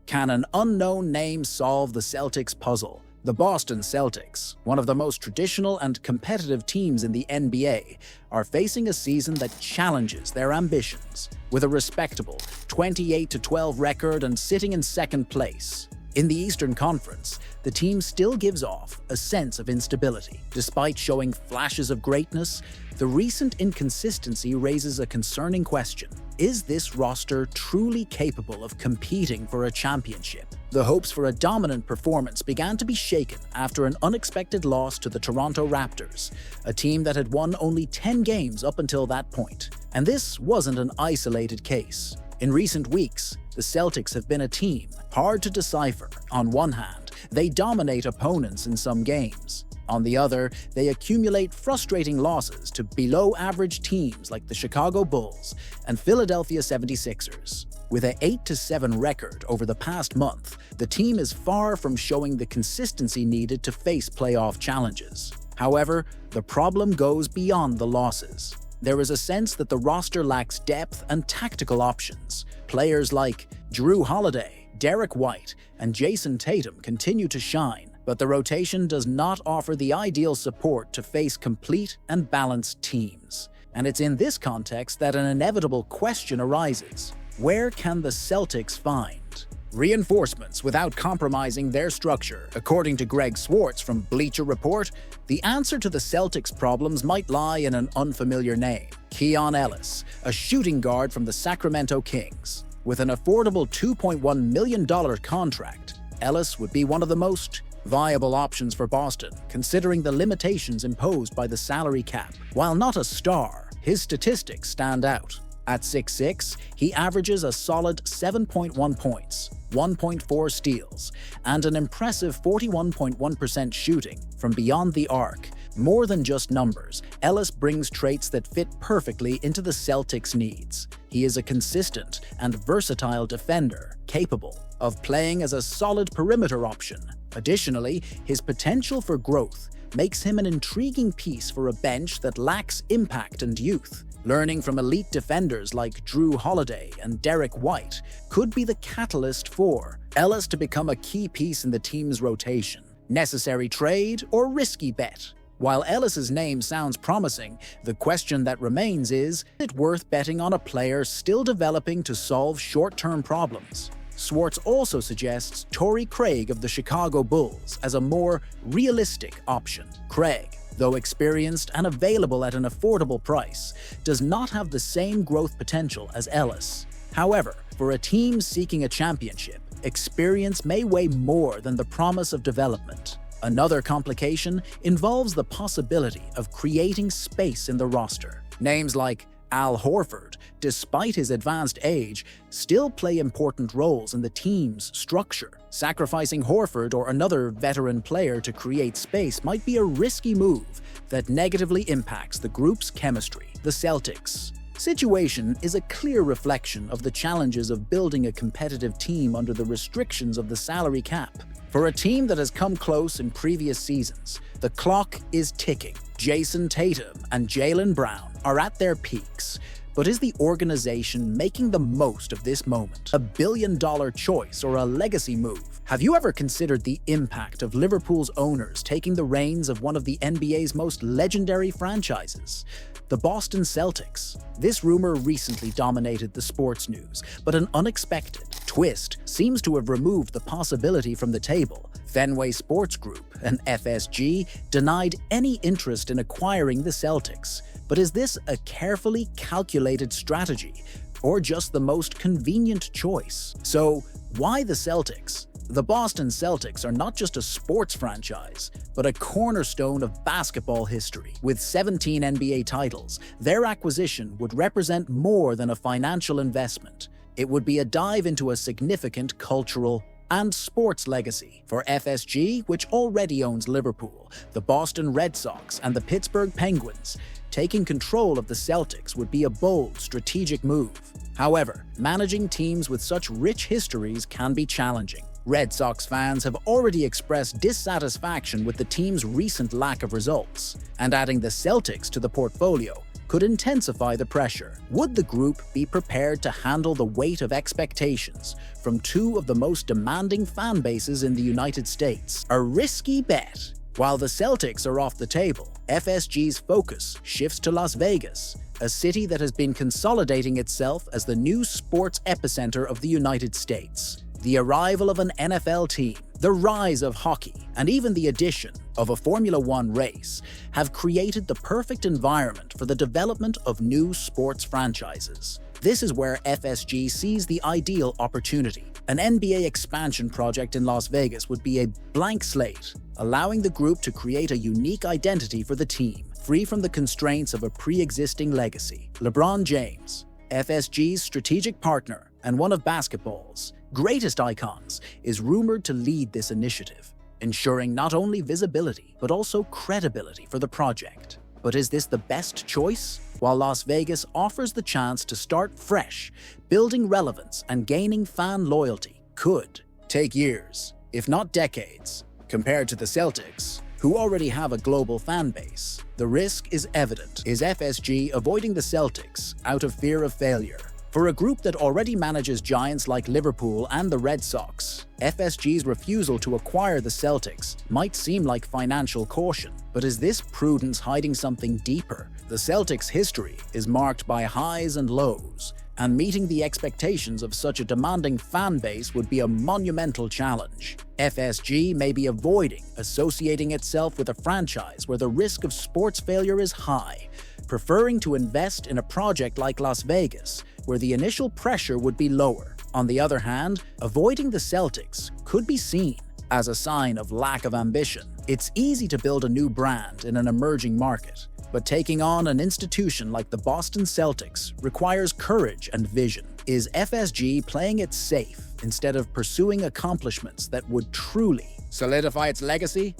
Can an unknown name solve the Celtics puzzle? The Boston Celtics, one of the most traditional and competitive teams in the NBA, are facing a season that challenges their ambitions. With a respectable 28-12 record and sitting in second place in the Eastern Conference, the team still gives off a sense of instability. Despite showing flashes of greatness, the recent inconsistency raises a concerning question. Is this roster truly capable of competing for a championship? The hopes for a dominant performance began to be shaken after an unexpected loss to the Toronto Raptors, a team that had won only 10 games up until that point. And this wasn't an isolated case. In recent weeks, the Celtics have been a team hard to decipher. On one hand, they dominate opponents in some games. On the other, they accumulate frustrating losses to below-average teams like the Chicago Bulls and Philadelphia 76ers. With an 8-7 record over the past month, the team is far from showing the consistency needed to face playoff challenges. However, the problem goes beyond the losses. There is a sense that the roster lacks depth and tactical options. Players like Jrue Holiday, Derek White, and Jason Tatum continue to shine, but the rotation does not offer the ideal support to face complete and balanced teams. And it's in this context that an inevitable question arises. Where can the Celtics find reinforcements without compromising their structure? According to Greg Swartz from Bleacher Report, the answer to the Celtics' problems might lie in an unfamiliar name: Keon Ellis, a shooting guard from the Sacramento Kings. With an affordable $2.1 million contract, Ellis would be one of the most viable options for Boston, considering the limitations imposed by the salary cap. While not a star, his statistics stand out. At 6'6", he averages a solid 7.1 points, 1.4 steals, and an impressive 41.1% shooting from beyond the arc. More than just numbers, Ellis brings traits that fit perfectly into the Celtics' needs. He is a consistent and versatile defender, capable of playing as a solid perimeter option. Additionally, his potential for growth makes him an intriguing piece for a bench that lacks impact and youth. Learning from elite defenders like Jrue Holiday and Derek White could be the catalyst for Ellis to become a key piece in the team's rotation. Necessary trade or risky bet? While Ellis's name sounds promising, the question that remains is it worth betting on a player still developing to solve short-term problems? Swartz also suggests Torrey Craig of the Chicago Bulls as a more realistic option. Craig, though experienced and available at an affordable price, does not have the same growth potential as Ellis. However, for a team seeking a championship, experience may weigh more than the promise of development. Another complication involves the possibility of creating space in the roster. Names like Al Horford, despite his advanced age, still play important roles in the team's structure. Sacrificing Horford or another veteran player to create space might be a risky move that negatively impacts the group's chemistry. The Celtics' situation is a clear reflection of the challenges of building a competitive team under the restrictions of the salary cap. For a team that has come close in previous seasons, the clock is ticking. Jason Tatum and Jaylen Brown are at their peaks, but is the organization making the most of this moment? A billion-dollar choice or a legacy move? Have you ever considered the impact of Liverpool's owners taking the reins of one of the NBA's most legendary franchises? The Boston Celtics. This rumor recently dominated the sports news, but an unexpected twist seems to have removed the possibility from the table. Fenway Sports Group, an FSG, denied any interest in acquiring the Celtics. But is this a carefully calculated strategy, or just the most convenient choice? So, why the Celtics? The Boston Celtics are not just a sports franchise, but a cornerstone of basketball history. With 17 NBA titles, their acquisition would represent more than a financial investment. It would be a dive into a significant cultural and sports legacy. For FSG, which already owns Liverpool, the Boston Red Sox, and the Pittsburgh Penguins, taking control of the Celtics would be a bold, strategic move. However, managing teams with such rich histories can be challenging. Red Sox fans have already expressed dissatisfaction with the team's recent lack of results, and adding the Celtics to the portfolio could intensify the pressure. Would the group be prepared to handle the weight of expectations from two of the most demanding fan bases in the United States? A risky bet. While the Celtics are off the table, FSG's focus shifts to Las Vegas, a city that has been consolidating itself as the new sports epicenter of the United States. The arrival of an NFL team, the rise of hockey, and even the addition of a Formula One race have created the perfect environment for the development of new sports franchises. This is where FSG sees the ideal opportunity. An NBA expansion project in Las Vegas would be a blank slate, allowing the group to create a unique identity for the team, free from the constraints of a pre-existing legacy. LeBron James, FSG's strategic partner and one of basketball's greatest icons, is rumored to lead this initiative, ensuring not only visibility but also credibility for the project. But is this the best choice? While Las Vegas offers the chance to start fresh, building relevance and gaining fan loyalty could take years, if not decades. Compared to the Celtics, who already have a global fan base, the risk is evident. Is FSG avoiding the Celtics out of fear of failure? For a group that already manages giants like Liverpool and the Red Sox, FSG's refusal to acquire the Celtics might seem like financial caution. But is this prudence hiding something deeper? The Celtics' history is marked by highs and lows, and meeting the expectations of such a demanding fan base would be a monumental challenge. FSG may be avoiding associating itself with a franchise where the risk of sports failure is high, preferring to invest in a project like Las Vegas, where the initial pressure would be lower. On the other hand, avoiding the Celtics could be seen as a sign of lack of ambition. It's easy to build a new brand in an emerging market, but taking on an institution like the Boston Celtics requires courage and vision. Is FSG playing it safe instead of pursuing accomplishments that would truly solidify its legacy?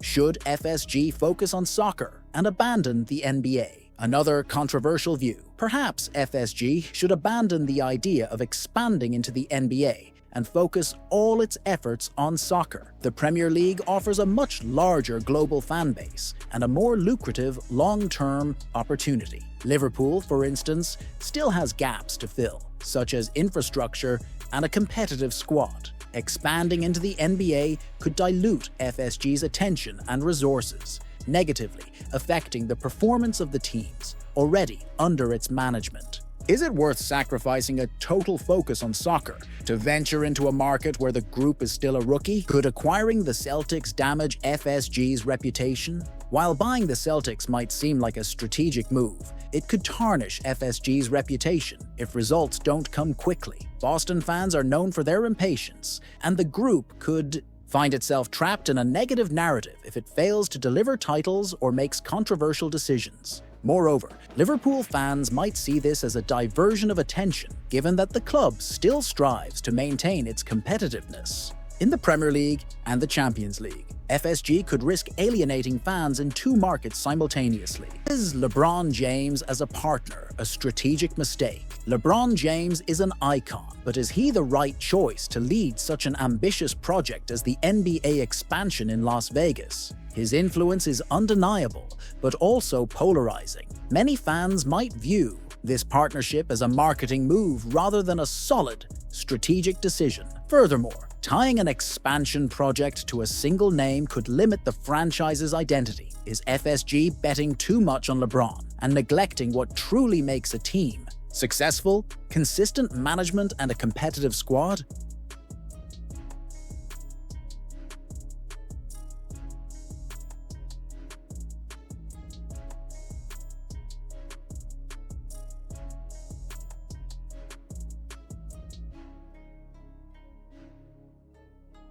Should FSG focus on soccer and abandon the NBA? Another controversial view. Perhaps FSG should abandon the idea of expanding into the NBA and focus all its efforts on soccer. The Premier League offers a much larger global fan base and a more lucrative long-term opportunity. Liverpool, for instance, still has gaps to fill, such as infrastructure and a competitive squad. Expanding into the NBA could dilute FSG's attention and resources, negatively affecting the performance of the teams already under its management. Is it worth sacrificing a total focus on soccer to venture into a market where the group is still a rookie? Could acquiring the Celtics damage FSG's reputation? While buying the Celtics might seem like a strategic move, it could tarnish FSG's reputation if results don't come quickly. Boston fans are known for their impatience, and the group could find itself trapped in a negative narrative if it fails to deliver titles or makes controversial decisions. Moreover, Liverpool fans might see this as a diversion of attention, given that the club still strives to maintain its competitiveness. In the Premier League and the Champions League, FSG could risk alienating fans in two markets simultaneously. Is LeBron James as a partner a strategic mistake? LeBron James is an icon, but is he the right choice to lead such an ambitious project as the NBA expansion in Las Vegas? His influence is undeniable, but also polarizing. Many fans might view this partnership as a marketing move rather than a solid, strategic decision. Furthermore, tying an expansion project to a single name could limit the franchise's identity. Is FSG betting too much on LeBron and neglecting what truly makes a team successful? Consistent management and a competitive squad?